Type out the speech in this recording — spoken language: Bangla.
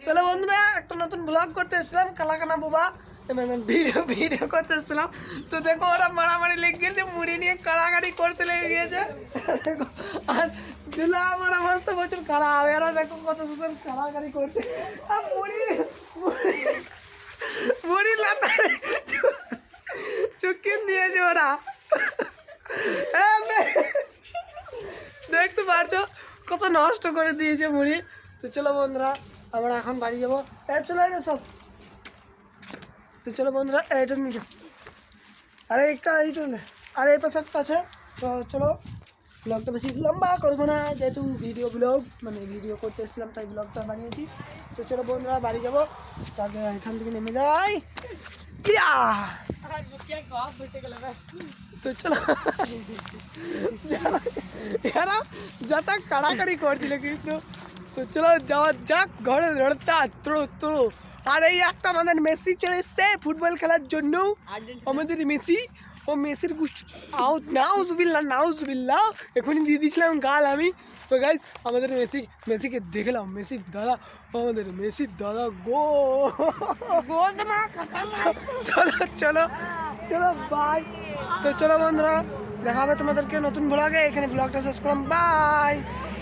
চলো বন্ধুরা, একটা নতুন ব্লগ করতে এসেছিলাম, কালাকানা বোবা ভিডিও করতে এসেছিলাম। তো দেখো ওরা মারামারি লেগে গেছে, মুড়ি নিয়ে কাড়াকাড়ি করতে লেগে গিয়েছে। দেখো আর দুলা আমার অবস্থা প্রচুর খারাপ। এরা দেখো কত সুন্দর কাড়াকাড়ি করছে। আর মুড়ি মুড়ি মুড়ি লাতারে চুকিয়ে দিয়েছে ওরা। দেখতে পারছো কত নষ্ট করে দিয়েছে মুড়ি। তো চলো বন্ধুরা, আমরা এখন বাড়ি যাবো। চলে এলো সব। তো চলো বন্ধুরা, এটা নিয়ে আরে একটা এই চলে, আর এই পাশে একটা আছে। তো চলো, ব্লগটা বেশি লম্বা করবো না, যেহেতু ব্লগ মানে ভিডিও করতে এসেছিলাম তাই ব্লগটা বানিয়েছি। তো চলো বন্ধুরা, বাড়ি যাবো। তাকে এখান থেকে নেমে যাই। তো চলো, এরা যাতা কাড়াকাড়ি করছিল কিন্তু। তো চলো যাওয়া যাক ঘরে লড়তা তো। আর এই একটা আমাদের মেসি চলে এসছে ফুটবল খেলার জন্য। আমাদের মেসি, ও মেসির নাউজবিল্লা এখনই দিয়ে দিয়েছিলাম গাল আমি। তো গাইজ আমাদের মেসিকে দেখলাম, মেসির দাদা, আমাদের মেসির দাদা চলো চলো চলো বাই। তো চলো বন্ধুরা, দেখা হবে তোমাদেরকে নতুন ব্লগে। এখানে ব্লগটা শেষ করলাম, বাই।